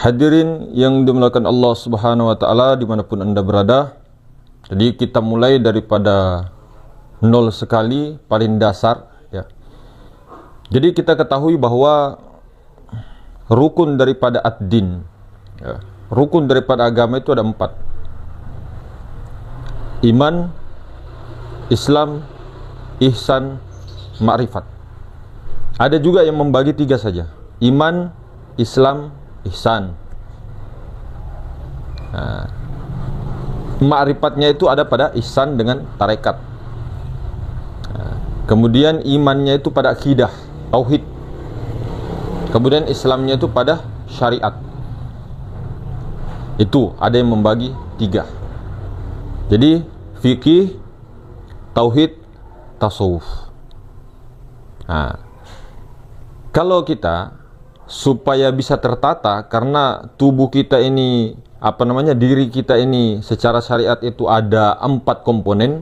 Hadirin yang dimuliakan Allah Subhanahu wa taala dimanapun Anda berada. Jadi kita mulai daripada nol sekali, paling dasar ya. Jadi kita ketahui bahwa rukun daripada ad-din ya, rukun daripada agama itu ada 4. Iman, Islam, ihsan, ma'rifat. Ada juga yang membagi 3 saja. Iman, Islam, ihsan. Nah, ma'rifatnya itu ada pada ihsan dengan tarekat. Nah, kemudian imannya itu pada akidah, tauhid. Kemudian Islamnya itu pada syariat. Itu ada yang membagi 3. Jadi fikih, tauhid, tasawuf. Nah, kalau kita supaya bisa tertata, karena tubuh kita ini diri kita ini secara syariat itu ada 4 komponen: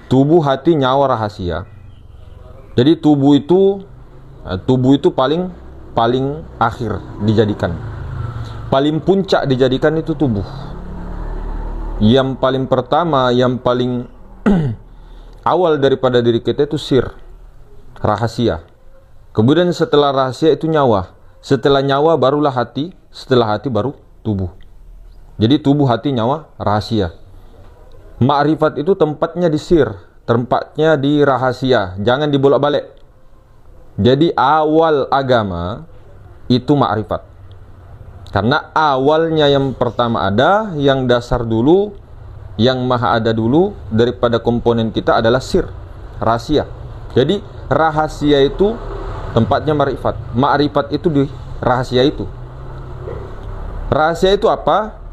tubuh, hati, nyawa, rahasia. Jadi tubuh itu paling akhir dijadikan, paling puncak dijadikan itu tubuh. Yang paling pertama, yang paling awal daripada diri kita itu sir, rahasia. Kemudian setelah rahasia itu nyawa. Setelah nyawa barulah hati, setelah hati baru tubuh. Jadi tubuh, hati, nyawa, rahasia. Ma'rifat itu tempatnya di sir, tempatnya di rahasia, jangan dibolak-balik. Jadi awal agama itu ma'rifat. Karena awalnya yang pertama ada, yang dasar dulu, yang maha ada dulu daripada komponen kita adalah sir, rahasia. Jadi rahasia itu tempatnya ma'rifat. Ma'rifat itu di rahasia itu. Rahasia itu apa?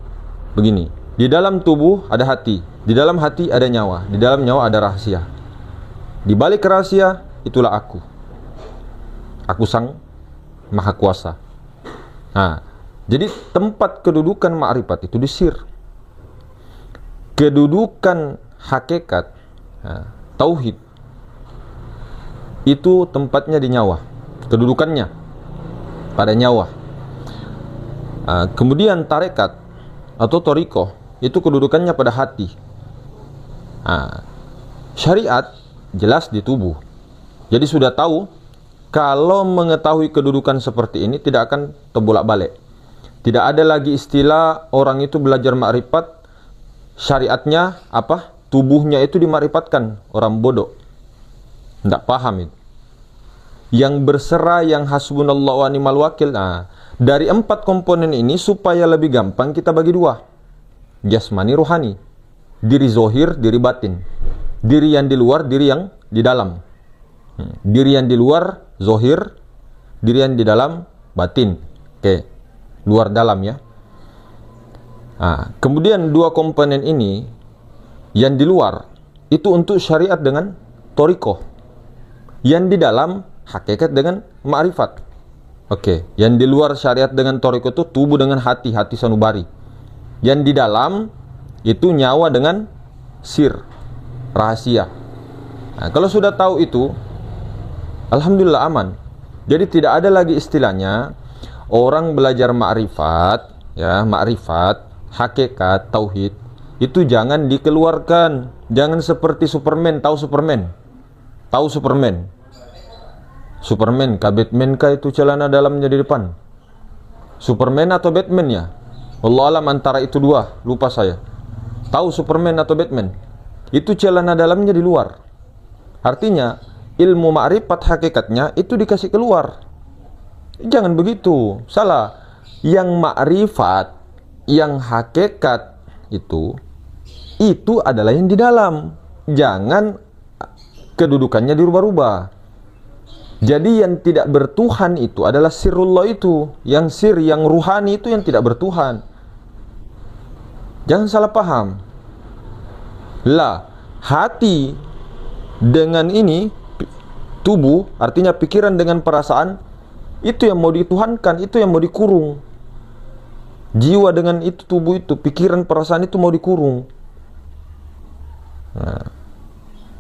Begini, di dalam tubuh ada hati, di dalam hati ada nyawa, di dalam nyawa ada rahasia. Di balik rahasia itulah aku. Aku Sang Maha Kuasa. Nah, jadi tempat kedudukan ma'rifat itu di sir. Kedudukan hakikat, tauhid, itu tempatnya di nyawa, kedudukannya pada nyawa. Kemudian tarekat atau torikoh itu kedudukannya pada hati. Syariat jelas di tubuh. Jadi sudah tahu, kalau mengetahui kedudukan seperti ini tidak akan terbolak-balik. Tidak ada lagi istilah orang itu belajar makrifat, syariatnya apa? Tubuhnya itu dimakrifatkan. Orang bodoh, tidak paham itu. Yang berserah, yang hasbunallahu wa ni'mal wakil. Dari 4 komponen ini supaya lebih gampang kita bagi 2. Jasmani, rohani. Diri zohir, diri batin. Diri yang di luar, diri yang di dalam. Diri yang di luar zohir, diri yang di dalam batin. Oke, luar dalam ya. Kemudian 2 komponen ini yang di luar itu untuk syariat dengan torikoh. Yang di dalam hakikat dengan ma'rifat. Oke, yang di luar syariat dengan toriko itu tubuh dengan hati, hati sanubari. Yang di dalam itu nyawa dengan sir, rahasia. Kalau sudah tahu itu, alhamdulillah aman. Jadi tidak ada lagi istilahnya orang belajar ma'rifat, ya, ma'rifat, hakikat, tauhid, itu jangan dikeluarkan. Jangan seperti Superman, tahu Superman? Tahu Superman? Superman kah, Batman kah itu celana dalamnya di depan? Superman atau Batman ya? Wallahu alam antara itu 2, lupa saya. Tahu Superman atau Batman? Itu celana dalamnya di luar. Artinya ilmu ma'rifat hakikatnya itu dikasih keluar. Jangan begitu, salah. Yang ma'rifat, yang hakikat itu adalah yang di dalam. Jangan kedudukannya dirubah-rubah. Jadi yang tidak bertuhan itu adalah sirullah itu. Yang sir, yang ruhani itu yang tidak bertuhan. Jangan salah paham. Hati dengan ini, tubuh, artinya pikiran dengan perasaan, itu yang mau dituhankan, itu yang mau dikurung. Jiwa dengan itu, tubuh itu, pikiran, perasaan itu mau dikurung.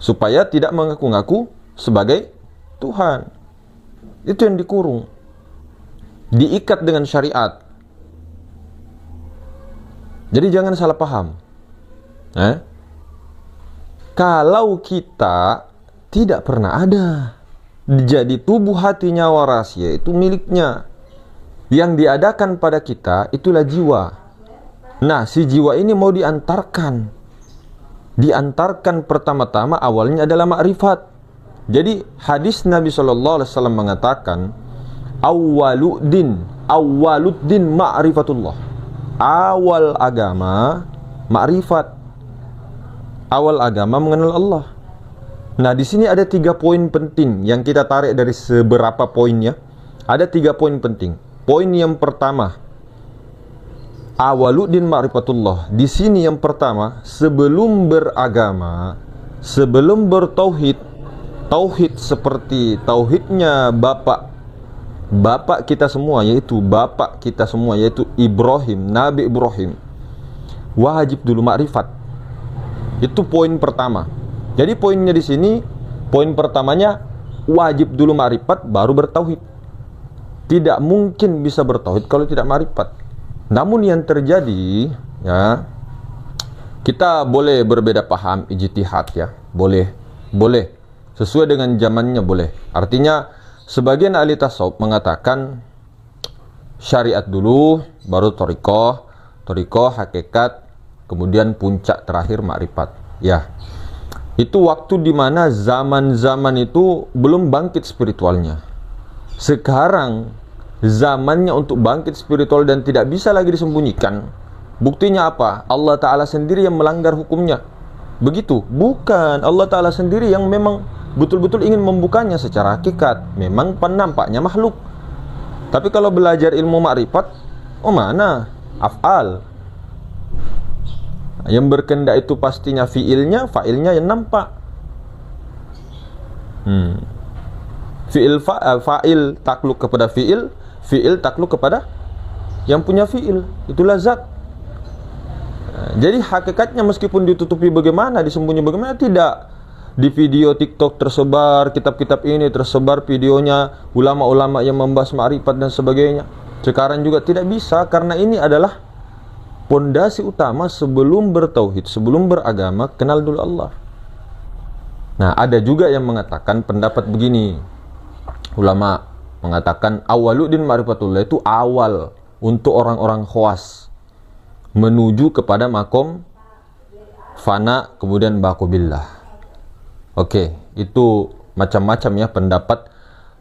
Supaya tidak mengaku-ngaku sebagai Tuhan. Itu yang dikurung, diikat dengan syariat. Jadi jangan salah paham. Kalau kita tidak pernah ada, jadi tubuh, hati, nyawa, rahasia itu miliknya. Yang diadakan pada kita itulah jiwa. Nah, si jiwa ini mau diantarkan. Diantarkan pertama-tama awalnya adalah makrifat. Jadi hadis Nabi SAW mengatakan, awwaluddin ma'rifatullah. Awal agama makrifat. Awal agama mengenal Allah. Nah, di sini ada 3 poin penting yang kita tarik dari seberapa poinnya. Ada 3 poin penting. Poin yang pertama, awaluddin ma'rifatullah. Di sini yang pertama, sebelum beragama, sebelum bertauhid, tauhid seperti tauhidnya bapak kita semua, yaitu bapak kita semua, yaitu Ibrahim, Nabi Ibrahim, wajib dulu makrifat. Itu poin pertama. Jadi poinnya di sini, poin pertamanya wajib dulu makrifat baru bertauhid. Tidak mungkin bisa bertauhid kalau tidak makrifat. Namun yang terjadi, ya, kita boleh berbeda paham, ijtihad, ya, boleh sesuai dengan zamannya, boleh. Artinya sebagian ahli tasawuf mengatakan syariat dulu, baru thariqah, hakikat, kemudian puncak terakhir makrifat. Ya, itu waktu dimana zaman-zaman itu belum bangkit spiritualnya. Sekarang zamannya untuk bangkit spiritual dan tidak bisa lagi disembunyikan. Buktinya apa? Allah Ta'ala sendiri yang melanggar hukumnya. Begitu? Bukan. Allah Ta'ala sendiri yang memang betul-betul ingin membukanya secara hakikat. Memang penampaknya makhluk. Tapi kalau belajar ilmu makrifat, mana? Af'al. Yang berkendak itu pastinya fiilnya, fa'ilnya yang nampak. Fa'il takluk kepada fiil takluk kepada yang punya fiil. Itulah zat. Jadi hakikatnya meskipun ditutupi bagaimana, disembunyi bagaimana, tidak. Di video TikTok tersebar, kitab-kitab ini tersebar videonya, ulama-ulama yang membahas ma'rifat dan sebagainya. Sekarang juga tidak bisa, karena ini adalah pondasi utama sebelum bertauhid, sebelum beragama, kenal dulu Allah. Nah, ada juga yang mengatakan pendapat begini. Ulama mengatakan awaluddin ma'rifatullah itu awal untuk orang-orang khawas menuju kepada makom fana, kemudian baqobillah. Oke, itu macam-macam ya pendapat.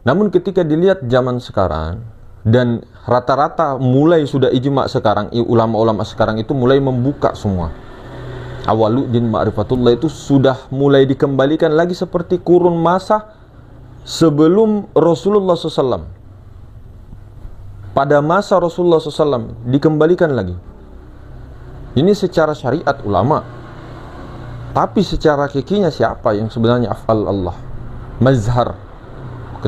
Namun ketika dilihat zaman sekarang, dan rata-rata mulai sudah ijma sekarang, ulama-ulama sekarang itu mulai membuka semua. Awaluddin ma'rifatullah itu sudah mulai dikembalikan lagi seperti kurun masa sebelum Rasulullah SAW. Pada masa Rasulullah SAW dikembalikan lagi. Ini secara syariat ulama. Tapi secara hakikinya siapa yang sebenarnya af'al Allah? Mazhar,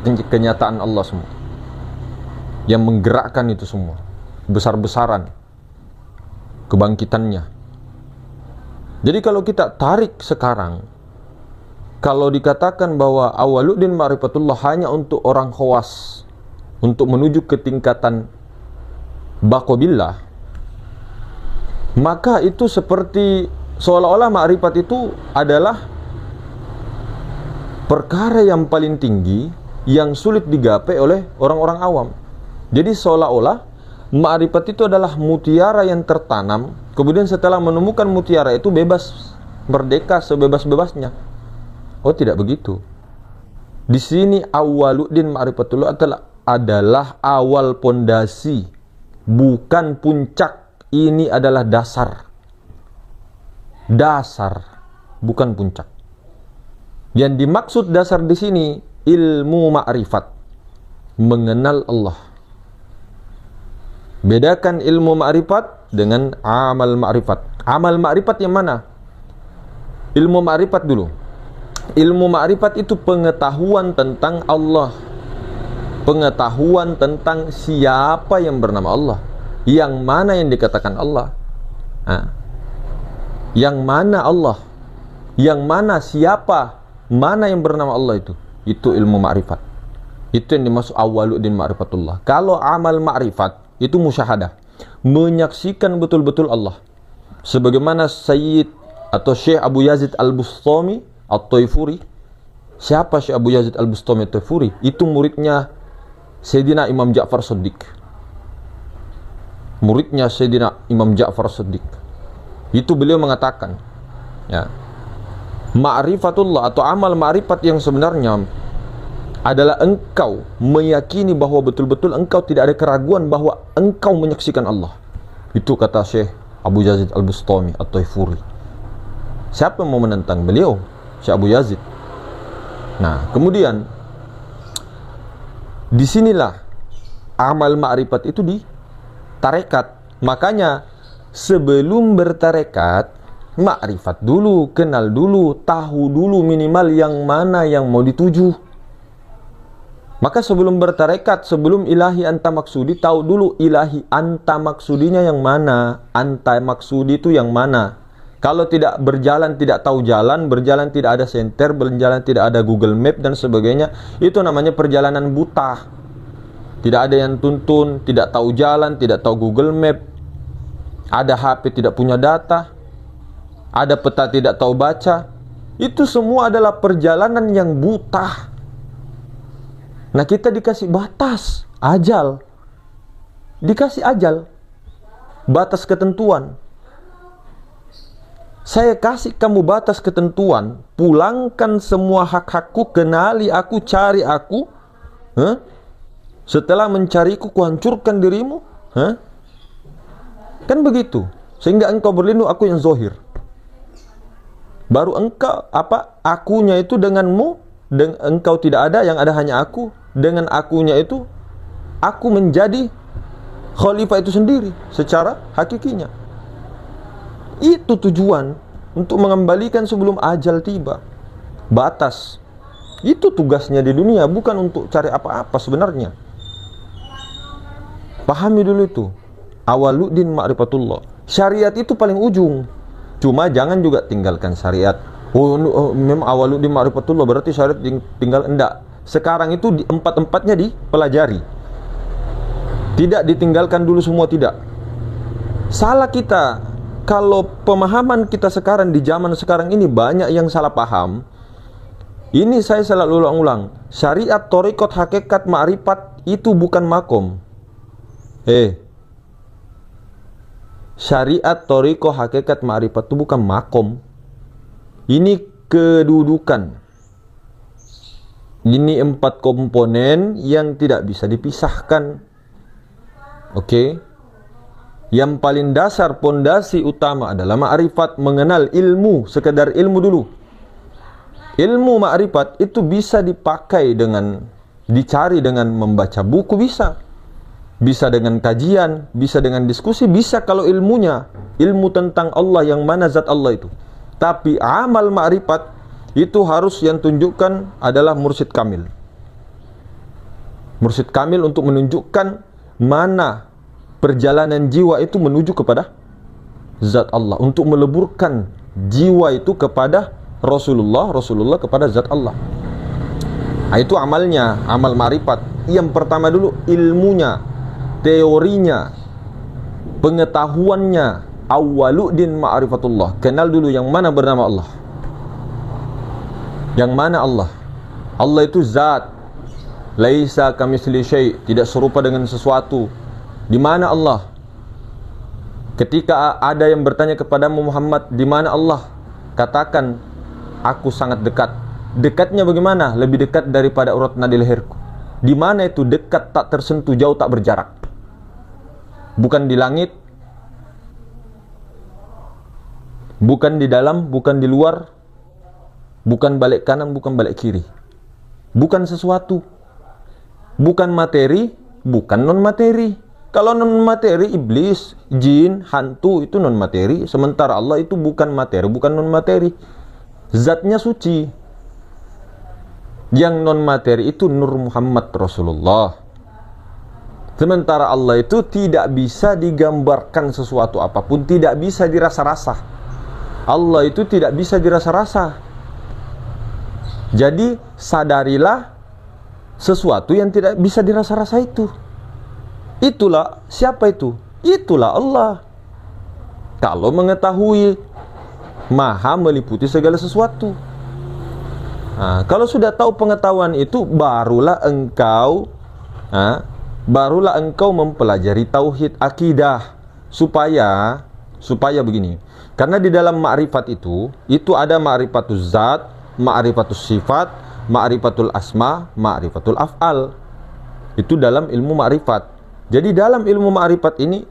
kenyataan Allah semua, yang menggerakkan itu semua, besar-besaran kebangkitannya. Jadi kalau kita tarik sekarang, kalau dikatakan bahwa awaluddin ma'rifatullah hanya untuk orang khawas, untuk menuju ke tingkatan baqobillah, maka itu seperti seolah-olah ma'rifat itu adalah perkara yang paling tinggi yang sulit digapai oleh orang-orang awam. Jadi seolah-olah ma'rifat itu adalah mutiara yang tertanam, kemudian setelah menemukan mutiara itu bebas, merdeka sebebas-bebasnya. Oh, tidak begitu. Di sini awaluddin ma'rifatullah adalah awal pondasi, bukan puncak. Ini adalah dasar. Dasar, bukan puncak. Yang dimaksud dasar di sini ilmu ma'rifat, mengenal Allah. Bedakan ilmu ma'rifat dengan amal ma'rifat. Amal ma'rifat yang mana? Ilmu ma'rifat dulu. Ilmu ma'rifat itu pengetahuan tentang Allah, pengetahuan tentang siapa yang bernama Allah, yang mana yang dikatakan Allah, yang mana Allah, yang mana siapa, mana yang bernama Allah, itu ilmu ma'rifat. Itu yang dimaksud awaluddin ma'rifatullah. Kalau amal ma'rifat itu musyahadah, menyaksikan betul-betul Allah. Sebagaimana Sayyid atau Syekh Abu Yazid Al-Bustami At-Taifuri. Siapa Syekh Abu Yazid Al-Bustami At-Taifuri? Itu muridnya Sayyidina Imam Ja'far Shadiq. Muridnya Sayyidina Imam Ja'far Shadiq. Itu beliau mengatakan, ya, ma'rifatullah atau amal ma'rifat yang sebenarnya adalah engkau meyakini bahwa betul-betul engkau tidak ada keraguan bahwa engkau menyaksikan Allah. Itu kata Syekh Abu Yazid Al-Bustami At-Taifuri. Siapa yang mau menentang beliau? Syekh Abu Yazid. Nah, kemudian disinilah amal ma'rifat itu di tarekat. Makanya sebelum bertarekat, ma'rifat dulu, kenal dulu, tahu dulu minimal yang mana yang mau dituju. Maka sebelum bertarekat, sebelum ilahi anta maksudi, tahu dulu ilahi anta maksudinya yang mana. Anta maksudi itu yang mana. Kalau tidak berjalan, tidak tahu jalan, berjalan tidak ada senter, berjalan tidak ada Google Map dan sebagainya, itu namanya perjalanan buta. Tidak ada yang tuntun, tidak tahu jalan, tidak tahu Google Map. Ada HP tidak punya data, ada peta tidak tahu baca. Itu semua adalah perjalanan yang buta. Nah, kita dikasih batas, ajal. Dikasih ajal, batas ketentuan. Saya kasih kamu batas ketentuan, pulangkan semua hak-hakku, kenali aku, cari aku. Setelah mencariku, kuhancurkan dirimu. Kan begitu. Sehingga engkau berlindung, aku yang zohir. Baru engkau, akunya itu denganmu, engkau tidak ada, yang ada hanya aku. Dengan akunya itu, aku menjadi khalifah itu sendiri secara hakikinya. Itu tujuan, untuk mengembalikan sebelum ajal tiba. Batas. Itu tugasnya di dunia, bukan untuk cari apa-apa sebenarnya. Pahami dulu itu. Awaluddin ma'rifatullah. Syariat itu paling ujung. Cuma jangan juga tinggalkan syariat. Memang awaluddin ma'rifatullah berarti syariat tinggal, enggak. Sekarang itu empat-empatnya dipelajari. Tidak ditinggalkan dulu semua, tidak. Salah kita. Kalau pemahaman kita sekarang di zaman sekarang ini banyak yang salah paham. Ini saya selalu ulang-ulang. Syariat, thariqat, hakikat, ma'rifat itu bukan makom. Syariat, thariqat, hakikat, ma'rifat itu bukan makom. Ini kedudukan. Ini 4 komponen yang tidak bisa dipisahkan. Oke. Yang paling dasar, pondasi utama adalah ma'rifat, mengenal ilmu, sekedar ilmu dulu. Ilmu ma'rifat itu bisa dipakai dengan, dicari dengan membaca buku, bisa. Bisa dengan kajian, bisa dengan diskusi, bisa kalau ilmunya, ilmu tentang Allah yang mana zat Allah itu. Tapi amal ma'rifat itu harus yang tunjukkan adalah mursyid kamil. Mursyid kamil untuk menunjukkan mana perjalanan jiwa itu menuju kepada zat Allah, untuk meleburkan jiwa itu kepada Rasulullah, Rasulullah kepada zat Allah. Nah, itu amalnya, amal ma'rifat. Yang pertama dulu ilmunya, teorinya, pengetahuannya. Awaluddin ma'rifatullah. Kenal dulu yang mana bernama Allah. Yang mana Allah? Allah itu zat. Laisa kamitsli syai', tidak serupa dengan sesuatu. Di mana Allah? Ketika ada yang bertanya kepadamu Muhammad, di mana Allah? Katakan, aku sangat dekat. Dekatnya bagaimana? Lebih dekat daripada urat nadi leherku. Di mana itu? Dekat, tak tersentuh, jauh, tak berjarak. Bukan di langit, bukan di dalam, bukan di luar, bukan balik kanan, bukan balik kiri. Bukan sesuatu. Bukan materi, bukan non-materi. Kalau non-materi, iblis, jin, hantu, itu non-materi. Sementara Allah itu bukan materi, bukan non-materi. Zatnya suci. Yang non-materi itu Nur Muhammad Rasulullah. Sementara Allah itu tidak bisa digambarkan sesuatu apapun, tidak bisa dirasa-rasa. Allah itu tidak bisa dirasa-rasa. Jadi sadarilah sesuatu yang tidak bisa dirasa-rasa itu. Itulah siapa itu? Itulah Allah. Kalau mengetahui maha meliputi segala sesuatu. Nah, kalau sudah tahu pengetahuan itu, barulah engkau mempelajari tauhid akidah, supaya begini. Karena di dalam ma'rifat itu ada ma'rifatul zat, ma'rifatul sifat, ma'rifatul asma, ma'rifatul af'al. Itu dalam ilmu ma'rifat. Jadi dalam ilmu ma'rifat ini,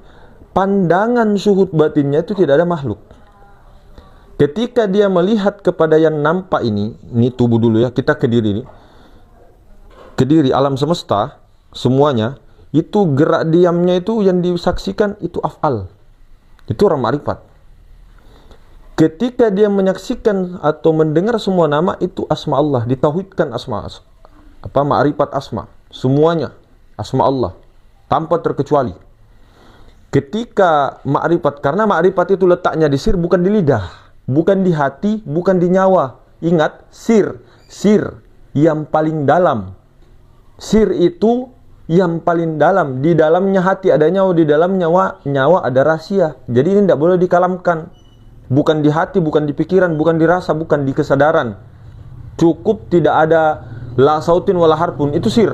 pandangan syuhud batinnya itu tidak ada makhluk. Ketika dia melihat kepada yang nampak ini tubuh dulu ya, kita ke diri ini. Ke diri alam semesta, semuanya, itu gerak diamnya itu yang disaksikan itu af'al. Itu orang ma'rifat. Ketika dia menyaksikan atau mendengar semua nama, itu asma Allah, ditauhidkan ma'rifat asma, semuanya asma Allah tanpa terkecuali. Ketika ma'rifat, karena ma'rifat itu letaknya di sir, bukan di lidah, bukan di hati, bukan di nyawa. Ingat, sir yang paling dalam. Sir itu yang paling dalam. Di dalamnya hati ada nyawa, di dalam nyawa ada rahasia. Jadi ini tidak boleh dikalamkan. Bukan di hati, bukan di pikiran, bukan di rasa, bukan di kesadaran. Cukup tidak ada la sautin wala harpun, itu sir.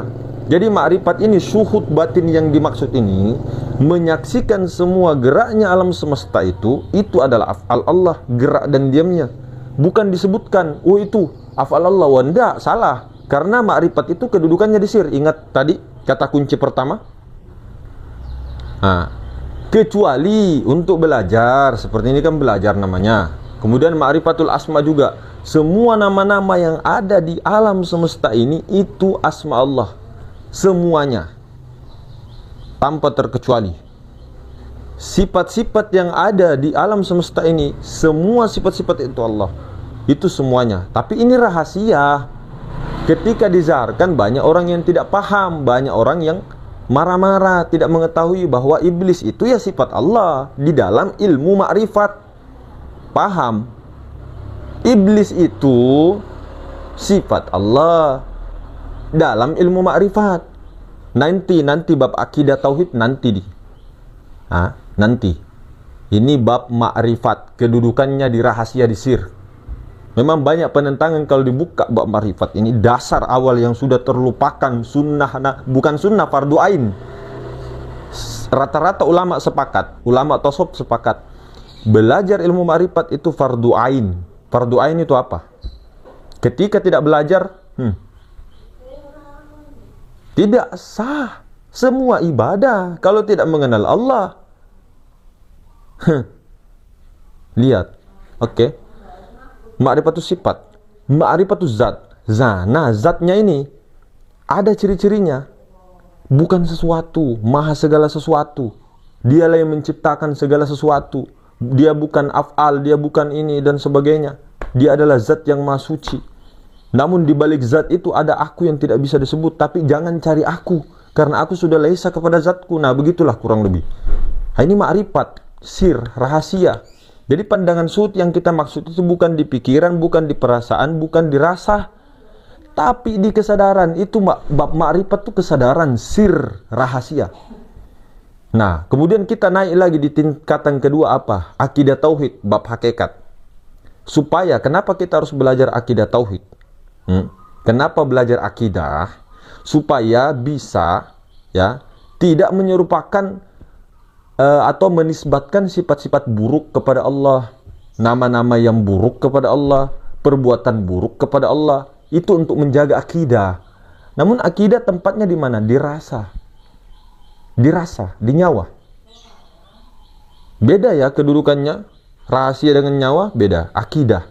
Jadi ma'rifat ini, syuhud batin yang dimaksud ini, menyaksikan semua geraknya alam semesta itu adalah af'al Allah, gerak dan diamnya. Bukan disebutkan, itu af'al Allah. Wanda, salah. Karena ma'rifat itu kedudukannya di sir. Ingat tadi kata kunci pertama? Kecuali untuk belajar, seperti ini kan belajar namanya. Kemudian ma'rifatul asma juga. Semua nama-nama yang ada di alam semesta ini, itu asma Allah. Semuanya, tanpa terkecuali. Sifat-sifat yang ada di alam semesta ini, semua sifat-sifat itu Allah. Itu semuanya. Tapi ini rahasia. Ketika dizarkan, banyak orang yang tidak paham, banyak orang yang marah-marah, tidak mengetahui bahwa iblis itu ya sifat Allah di dalam ilmu ma'rifat. Paham? Iblis itu sifat Allah dalam ilmu ma'rifat. Nanti bab akidah tauhid nanti nanti. Ini bab ma'rifat, kedudukannya di rahasia di sir. Memang banyak penentangan kalau dibuka bab ma'rifat. Ini dasar awal yang sudah terlupakan, bukan sunnah, fardu ain. Rata-rata ulama sepakat, ulama tasawuf sepakat, belajar ilmu ma'rifat itu fardu ain. Fardu ain itu apa? Ketika tidak belajar, tidak sah semua ibadah kalau tidak mengenal Allah. Lihat, oke. Ma'rifatus sifat, ma'rifatus zat. Nah, zatnya ini ada ciri-cirinya. Bukan sesuatu, maha segala sesuatu. Dialah yang menciptakan segala sesuatu. Dia bukan af'al, dia bukan ini dan sebagainya. Dia adalah zat yang maha suci. Namun di balik zat itu ada aku yang tidak bisa disebut. Tapi jangan cari aku, karena aku sudah laisa kepada zatku. Nah, begitulah kurang lebih. Nah, ini ma'rifat, sir, rahasia. Jadi pandangan syuhud yang kita maksud itu bukan di pikiran, bukan di perasaan, bukan di rasa, tapi di kesadaran. Itu bab ma'rifat itu kesadaran, sir, rahasia. Nah, kemudian kita naik lagi di tingkatan kedua apa? Akidah tauhid, bab hakikat. Supaya, kenapa kita harus belajar akidah tauhid? Kenapa belajar akidah? Supaya bisa tidak menyerupakan atau menisbatkan sifat-sifat buruk kepada Allah, nama-nama yang buruk kepada Allah, perbuatan buruk kepada Allah. Itu untuk menjaga akidah. Namun akidah tempatnya di mana? Di rasa. Di rasa, di nyawa. Beda ya kedudukannya. Rahasia dengan nyawa beda. Akidah.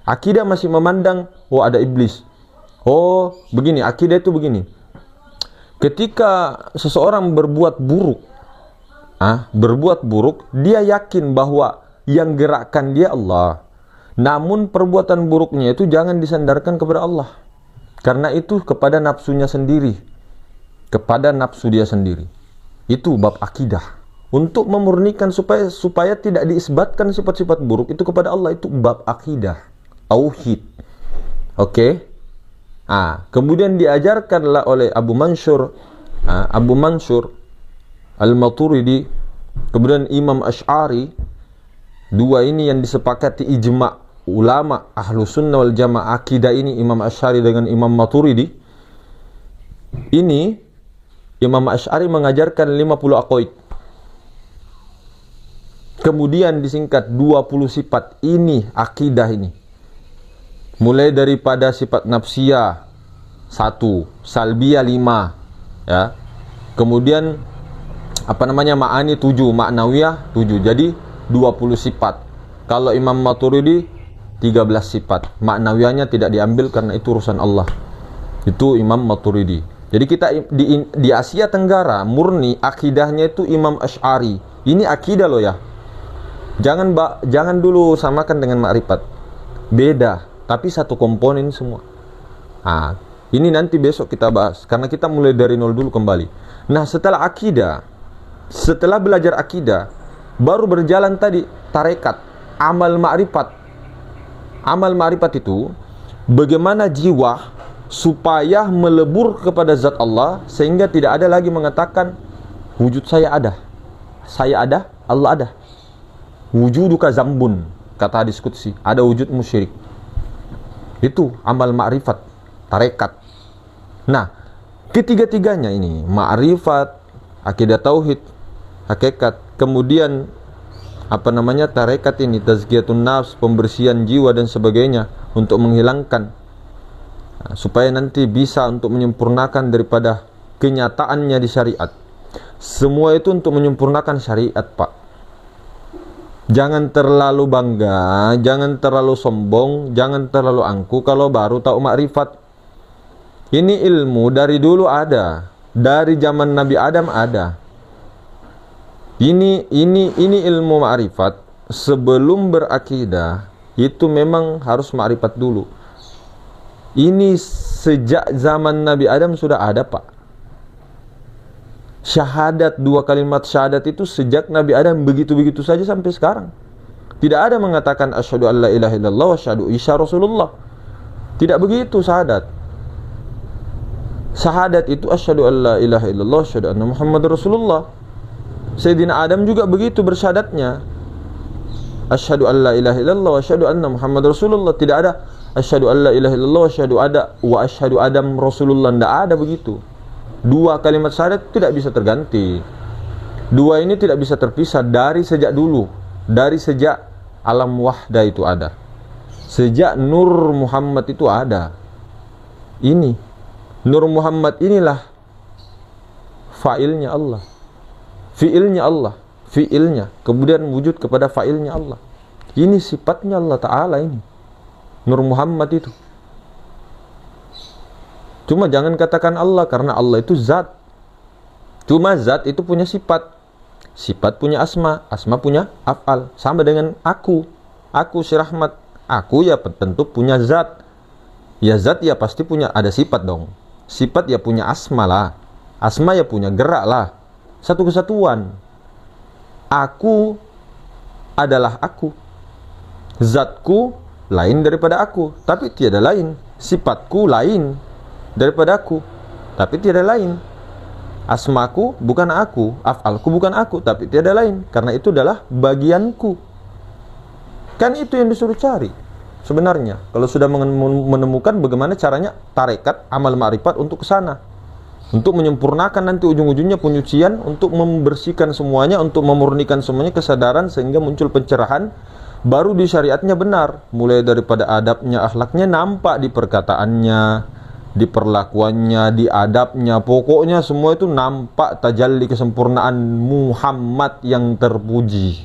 Akidah masih memandang, ada iblis. Begini, akidah itu begini. Ketika seseorang berbuat buruk, dia yakin bahwa yang gerakkan dia Allah. Namun perbuatan buruknya itu jangan disandarkan kepada Allah. Karena itu kepada nafsunya sendiri. Kepada nafsu dia sendiri. Itu bab akidah. Untuk memurnikan supaya tidak diisbatkan sifat-sifat buruk itu kepada Allah. Itu bab akidah. Tauhid. Oke? Kemudian diajarkanlah oleh Abu Mansur Al-Maturidi, kemudian Imam Asy'ari, Dua ini yang disepakati ijma' ulama Ahlus Sunnah wal Jamaah, akidah ini Imam Asy'ari dengan Imam Maturidi. Ini Imam Asy'ari mengajarkan 50 aqaid. Kemudian disingkat 20 sifat. Ini akidah ini. Mulai daripada sifat nafsiyah 1, salbiyah 5, ya. Kemudian ma'ani 7, ma'nawiyah 7. Jadi 20 sifat. Kalau Imam Maturidi 13 sifat. Ma'nawiyahnya tidak diambil karena itu urusan Allah. Itu Imam Maturidi. Jadi kita di Asia Tenggara murni akidahnya itu Imam Asy'ari. Ini akidah loh ya. Jangan dulu samakan dengan ma'rifat. Beda, tapi satu komponen semua. Nah, ini nanti besok kita bahas karena kita mulai dari nol dulu kembali. Nah, setelah akidah, setelah belajar akidah, baru berjalan tadi tarekat, amal ma'rifat. Amal ma'rifat itu bagaimana jiwa supaya melebur kepada zat Allah sehingga tidak ada lagi mengatakan wujud saya ada, Allah ada. Wujuduka zambun, kata hadis qudsi, ada wujud musyrik. Itu amal ma'rifat, tarekat. Nah, ketiga-tiganya ini, ma'rifat, akidah tauhid, hakikat, kemudian tarekat ini, tazkiyatun nafs, pembersihan jiwa dan sebagainya untuk menghilangkan, supaya nanti bisa untuk menyempurnakan daripada kenyataannya di syariat. Semua itu untuk menyempurnakan syariat, Pak. Jangan terlalu bangga, jangan terlalu sombong, jangan terlalu angku kalau baru tahu makrifat. Ini ilmu dari dulu ada, dari zaman Nabi Adam ada. Ini ilmu makrifat sebelum berakidah itu memang harus makrifat dulu. Ini sejak zaman Nabi Adam sudah ada, Pak. Syahadat, 2 kalimat syahadat itu sejak Nabi Adam begitu-begitu saja sampai sekarang. Tidak ada mengatakan asyhadu an la ilaha illallah wa asyhadu Isa Rasulullah. Tidak begitu syahadat. Syahadat itu asyhadu an la ilaha illallah wa asyhadu anna Muhammad Rasulullah. Sayyidina Adam juga begitu bersyahadatnya. Asyhadu an la ilaha illallah wa asyhadu anna Muhammad Rasulullah. Tidak ada asyhadu an la ilaha illallah wa asyhadu Adam Rasulullah. Tidak ada begitu. 2 kalimat syahadat tidak bisa terganti. 2 ini tidak bisa terpisah dari sejak dulu. Dari sejak alam wahda itu ada. Sejak Nur Muhammad itu ada. Ini Nur Muhammad inilah fa'ilnya Allah. Fi'ilnya Allah. Fi'ilnya. Kemudian wujud kepada fa'ilnya Allah. Ini sifatnya Allah Ta'ala ini. Nur Muhammad itu. Cuma jangan katakan Allah, karena Allah itu zat. Cuma zat itu punya sifat. Sifat punya asma, asma punya af'al. Sama dengan aku. Aku si Rahmat. Aku ya tentu punya zat. Ya zat ya pasti punya, ada sifat dong. Sifat ya punya asma lah. Asma ya punya gerak lah. Satu kesatuan. Aku adalah aku. Zatku lain daripada aku, tapi tiada lain. Sifatku lain daripada aku, tapi tiada lain. Asmaku bukan aku, af'alku bukan aku, tapi tiada lain. Karena itu adalah bagianku. Kan itu yang disuruh cari sebenarnya. Kalau sudah menemukan bagaimana caranya tarekat, amal ma'rifat untuk ke sana, untuk menyempurnakan nanti ujung-ujungnya penyucian, untuk membersihkan semuanya, untuk memurnikan semuanya, kesadaran, sehingga muncul pencerahan. Baru di syariatnya benar, mulai daripada adabnya, akhlaknya nampak di perkataannya, di perlakuannya, di adabnya, pokoknya semua itu nampak tajalli kesempurnaan Muhammad yang terpuji.